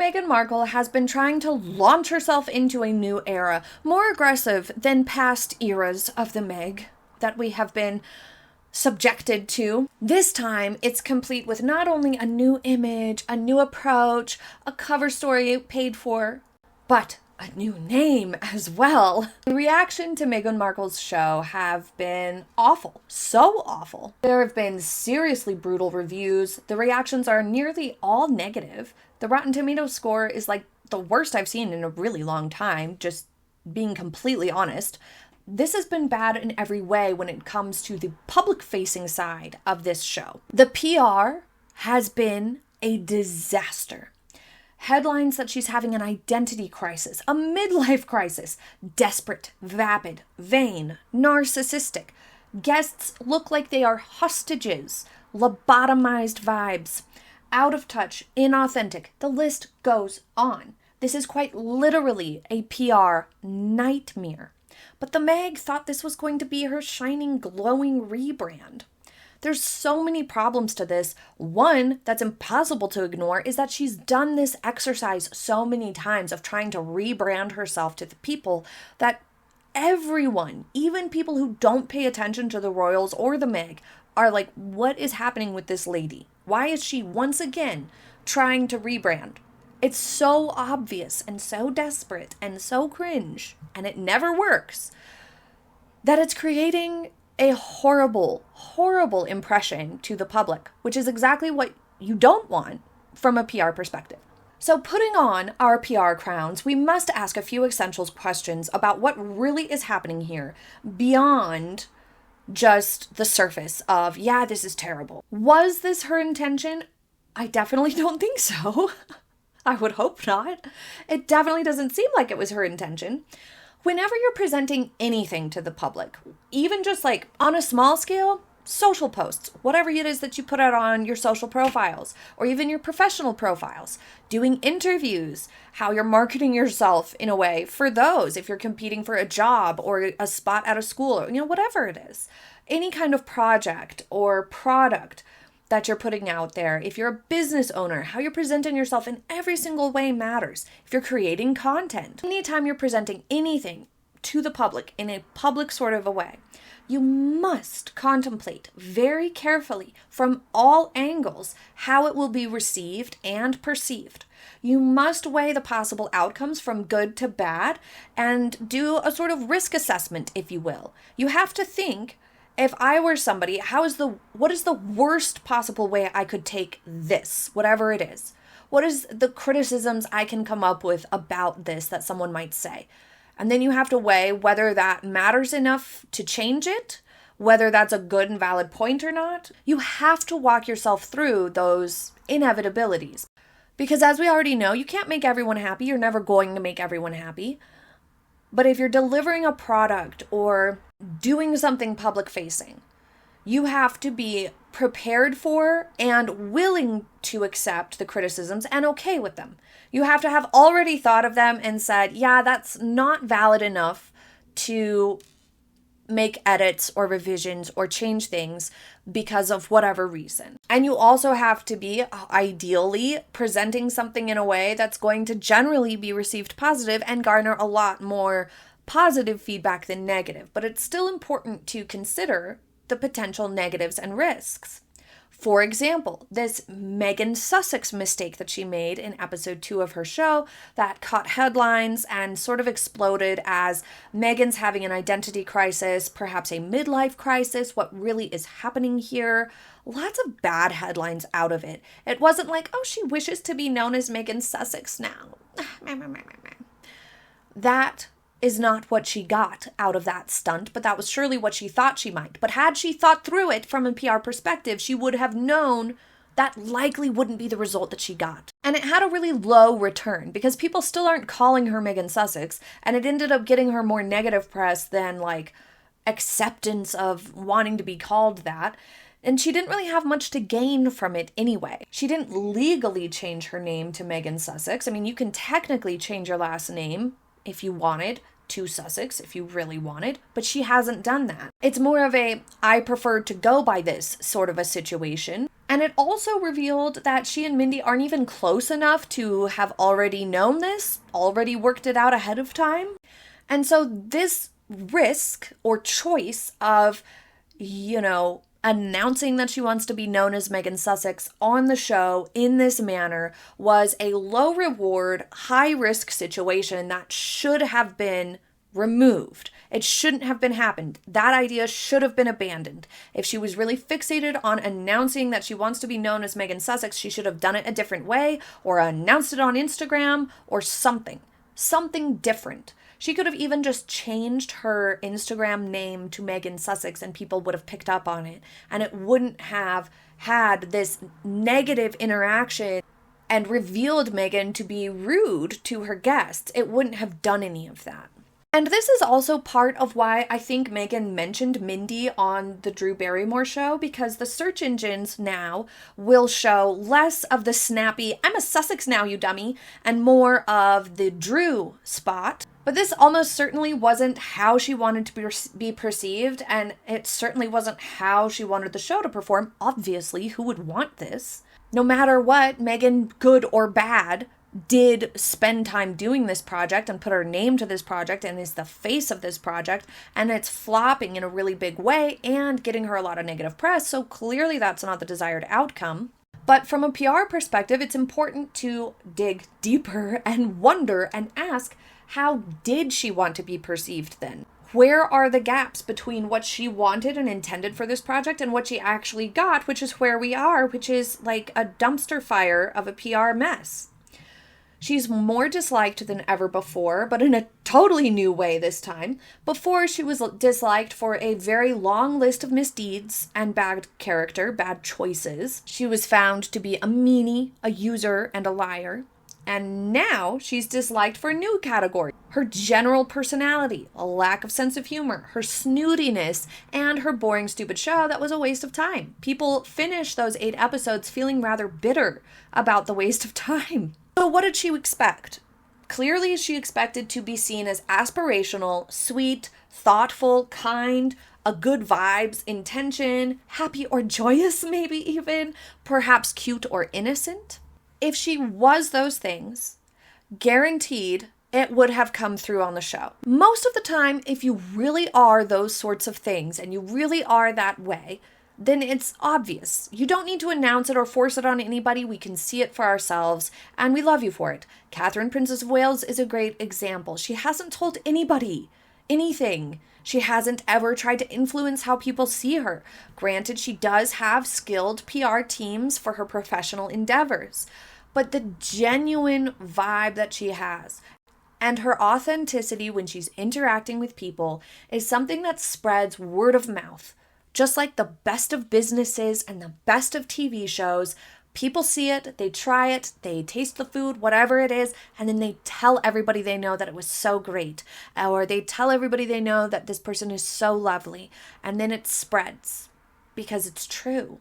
Meghan Markle has been trying to launch herself into a new era, more aggressive than past eras of the Meg that we have been subjected to. This time, it's complete with not only a new image, a new approach, a cover story paid for, but a new name as well. The reaction to Meghan Markle's show have been awful. So awful. There have been seriously brutal reviews. The reactions are nearly all negative. The Rotten Tomatoes score is like the worst I've seen in a really long time, just being completely honest. This has been bad in every way when it comes to the public-facing side of this show. The PR has been a disaster. Headlines that she's having an identity crisis, a midlife crisis, desperate, vapid, vain, narcissistic. Guests look like they are hostages, lobotomized vibes, out of touch, inauthentic. The list goes on. This is quite literally a PR nightmare. But the Meg thought this was going to be her shining, glowing rebrand. There's so many problems to this. One that's impossible to ignore is that she's done this exercise so many times of trying to rebrand herself to the people that everyone, even people who don't pay attention to the royals or the Meg, are like, what is happening with this lady? Why is she once again trying to rebrand? It's so obvious and so desperate and so cringe, and it never works, that it's creating a horrible, horrible impression to the public, which is exactly what you don't want from a PR perspective. So putting on our PR crowns, we must ask a few essential questions about what really is happening here beyond just the surface of, yeah, this is terrible. Was this her intention? I definitely don't think so. I would hope not. It definitely doesn't seem like it was her intention. Whenever you're presenting anything to the public, even just like on a small scale, social posts, whatever it is that you put out on your social profiles, or even your professional profiles, doing interviews, how you're marketing yourself in a way for those, if you're competing for a job or a spot at a school, or, whatever it is, any kind of project or product that you're putting out there. If you're a business owner, how you're presenting yourself in every single way matters. If you're creating content, anytime you're presenting anything to the public in a public sort of a way, you must contemplate very carefully from all angles how it will be received and perceived. You must weigh the possible outcomes from good to bad and do a sort of risk assessment, if you will. You have to think, if I were somebody, what is the worst possible way I could take this, whatever it is? What is the criticisms I can come up with about this that someone might say? And then you have to weigh whether that matters enough to change it, whether that's a good and valid point or not. You have to walk yourself through those inevitabilities. Because as we already know, you can't make everyone happy. You're never going to make everyone happy. But if you're delivering a product or doing something public facing, you have to be prepared for and willing to accept the criticisms and okay with them. You have to have already thought of them and said, yeah, that's not valid enough to make edits or revisions or change things because of whatever reason. And you also have to be ideally presenting something in a way that's going to generally be received positive and garner a lot more positive feedback than negative. But it's still important to consider the potential negatives and risks. For example, this Meghan Sussex mistake that she made in episode 2 of her show that caught headlines and sort of exploded as Meghan's having an identity crisis, perhaps a midlife crisis, what really is happening here. Lots of bad headlines out of it. It wasn't like, oh, she wishes to be known as Meghan Sussex now. That is not what she got out of that stunt, but that was surely what she thought she might. But had she thought through it from a PR perspective, she would have known that likely wouldn't be the result that she got. And it had a really low return because people still aren't calling her Meghan Sussex, and it ended up getting her more negative press than like acceptance of wanting to be called that. And she didn't really have much to gain from it anyway. She didn't legally change her name to Meghan Sussex. I mean, you can technically change your last name if you wanted, to Sussex if you really wanted, but she hasn't done that. It's more of a, I prefer to go by this sort of a situation. And it also revealed that she and Mindy aren't even close enough to have already known this, already worked it out ahead of time. And so this risk or choice of, announcing that she wants to be known as Meghan Sussex on the show in this manner was a low reward, high risk situation that should have been removed. It shouldn't have been happened. That idea should have been abandoned. If she was really fixated on announcing that she wants to be known as Meghan Sussex, she should have done it a different way or announced it on Instagram or something different. She could have even just changed her Instagram name to Meghan Sussex and people would have picked up on it. And it wouldn't have had this negative interaction and revealed Meghan to be rude to her guests. It wouldn't have done any of that. And this is also part of why I think Meghan mentioned Mindy on the Drew Barrymore show, because the search engines now will show less of the snappy, I'm a Sussex now, you dummy, and more of the Drew spot. But this almost certainly wasn't how she wanted to be perceived, and it certainly wasn't how she wanted the show to perform. Obviously, who would want this? No matter what, Meghan, good or bad, did spend time doing this project and put her name to this project and is the face of this project, and it's flopping in a really big way and getting her a lot of negative press, so clearly that's not the desired outcome. But from a PR perspective, it's important to dig deeper and wonder and ask, how did she want to be perceived then? Where are the gaps between what she wanted and intended for this project and what she actually got, which is where we are, which is like a dumpster fire of a PR mess. She's more disliked than ever before, but in a totally new way this time. Before, she was disliked for a very long list of misdeeds and bad character, bad choices. She was found to be a meanie, a user, and a liar. And now she's disliked for a new category. Her general personality, a lack of sense of humor, her snootiness, and her boring, stupid show that was a waste of time. People finished those 8 episodes feeling rather bitter about the waste of time. So what did she expect? Clearly, she expected to be seen as aspirational, sweet, thoughtful, kind, a good vibes, intention, happy or joyous maybe even, perhaps cute or innocent. If she was those things, guaranteed it would have come through on the show. Most of the time, if you really are those sorts of things and you really are that way, then it's obvious. You don't need to announce it or force it on anybody. We can see it for ourselves, and we love you for it. Catherine, Princess of Wales, is a great example. She hasn't told anybody anything. She hasn't ever tried to influence how people see her. Granted, she does have skilled PR teams for her professional endeavors, but the genuine vibe that she has and her authenticity when she's interacting with people is something that spreads word of mouth. Just like the best of businesses and the best of TV shows, people see it, they try it, they taste the food, whatever it is, and then they tell everybody they know that it was so great. Or they tell everybody they know that this person is so lovely. And then it spreads because it's true.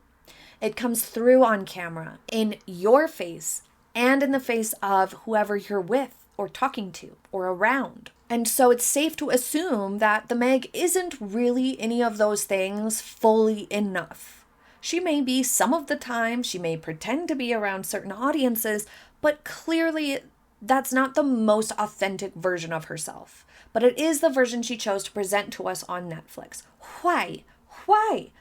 It comes through on camera, in your face, and in the face of whoever you're with or talking to or around. And so it's safe to assume that the Meg isn't really any of those things fully enough. She may be some of the time, she may pretend to be around certain audiences, but clearly that's not the most authentic version of herself. But it is the version she chose to present to us on Netflix. Why? Why?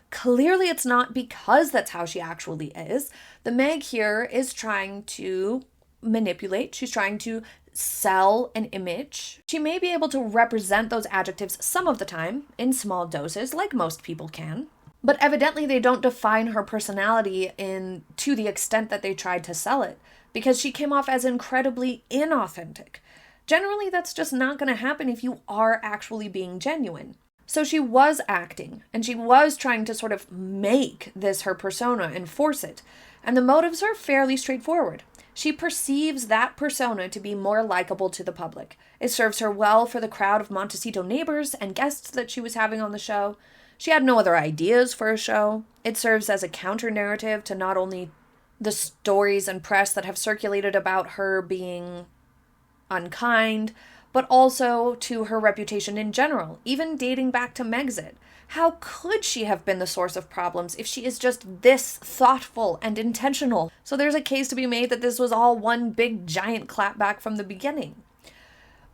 Clearly it's not because that's how she actually is. The Meg here is trying to manipulate. She's trying to sell an image. She may be able to represent those adjectives some of the time in small doses, like most people can. But evidently they don't define her personality to the extent that they tried to sell it, because she came off as incredibly inauthentic. Generally, that's just not going to happen if you are actually being genuine. So she was acting, and she was trying to sort of make this her persona and force it. And the motives are fairly straightforward. She perceives that persona to be more likable to the public. It serves her well for the crowd of Montecito neighbors and guests that she was having on the show. She had no other ideas for a show. It serves as a counter-narrative to not only the stories and press that have circulated about her being unkind, but also to her reputation in general, even dating back to Megxit. How could she have been the source of problems if she is just this thoughtful and intentional? So there's a case to be made that this was all one big giant clapback from the beginning.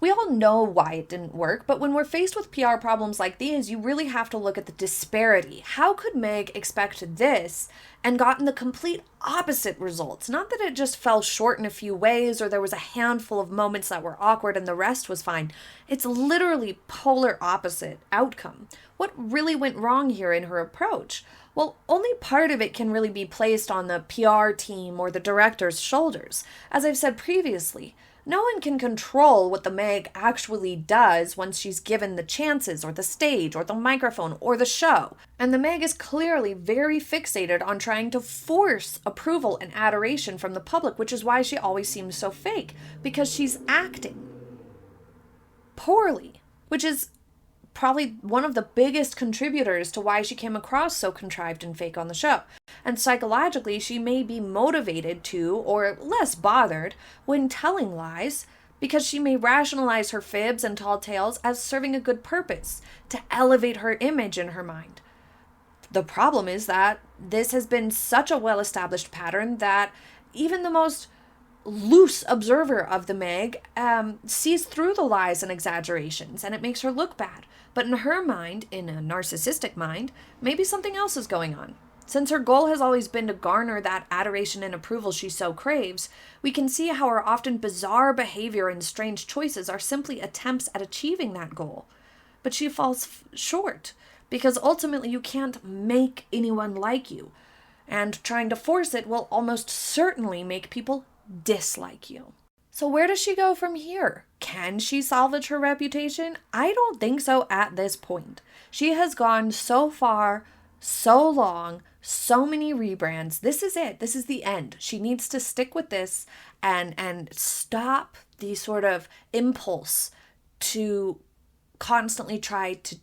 We all know why it didn't work, but when we're faced with PR problems like these, you really have to look at the disparity. How could Meg expect this and gotten the complete opposite results? Not that it just fell short in a few ways or there was a handful of moments that were awkward and the rest was fine. It's literally polar opposite outcome. What really went wrong here in her approach? Well, only part of it can really be placed on the PR team or the director's shoulders. As I've said previously, no one can control what the Meg actually does once she's given the chances or the stage or the microphone or the show. And the Meg is clearly very fixated on trying to force approval and adoration from the public, which is why she always seems so fake, because she's acting poorly, which is probably one of the biggest contributors to why she came across so contrived and fake on the show. And psychologically, she may be motivated to, or less bothered, when telling lies, because she may rationalize her fibs and tall tales as serving a good purpose, to elevate her image in her mind. The problem is that this has been such a well-established pattern that even the most loose observer of the Meg sees through the lies and exaggerations, and it makes her look bad. But in her mind, in a narcissistic mind, maybe something else is going on. Since her goal has always been to garner that adoration and approval she so craves, we can see how her often bizarre behavior and strange choices are simply attempts at achieving that goal. But she falls short, because ultimately you can't make anyone like you, and trying to force it will almost certainly make people dislike you. So where does she go from here? Can she salvage her reputation? I don't think so at this point. She has gone so far, so long, so many rebrands. This is it. This is the end. She needs to stick with this and stop the sort of impulse to constantly try to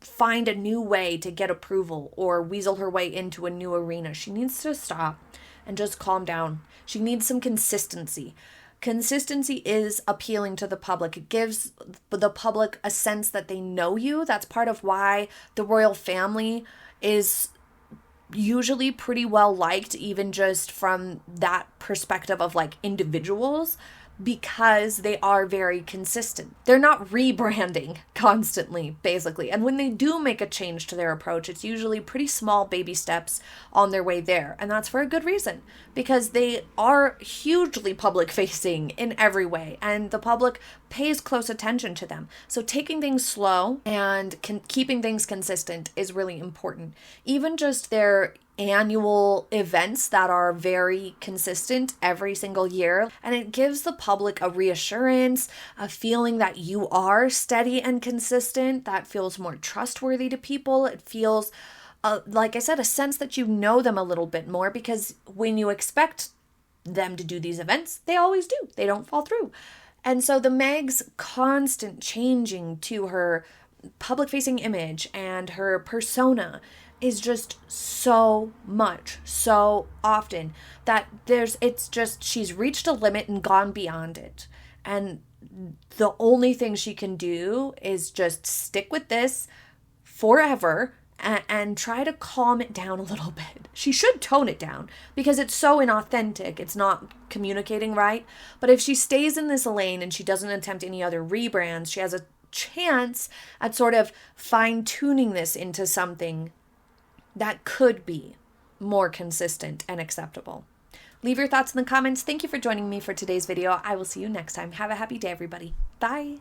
find a new way to get approval or weasel her way into a new arena. She needs to stop and just calm down. She needs some consistency. Consistency is appealing to the public. It gives the public a sense that they know you. That's part of why the royal family is usually pretty well liked, even just from that perspective of like individuals, because they are very consistent. They're not rebranding constantly, basically. And when they do make a change to their approach, it's usually pretty small baby steps on their way there. And that's for a good reason, because they are hugely public facing in every way, and the public pays close attention to them. So taking things slow and keeping things consistent is really important. Even just their annual events that are very consistent every single year, and it gives the public a reassurance, a feeling that you are steady and consistent. That feels more trustworthy to people. It feels like I said, a sense that you know them a little bit more, because when you expect them to do these events, they always do. They don't fall through. And so the Meg's constant changing to her public-facing image and her persona is just so much, so often, that she's reached a limit and gone beyond it. And the only thing she can do is just stick with this forever and try to calm it down a little bit. She should tone it down, because it's so inauthentic. It's not communicating right. But if she stays in this lane and she doesn't attempt any other rebrands, she has a chance at sort of fine-tuning this into something that could be more consistent and acceptable. Leave your thoughts in the comments. Thank you for joining me for today's video. I will see you next time. Have a happy day, everybody. Bye.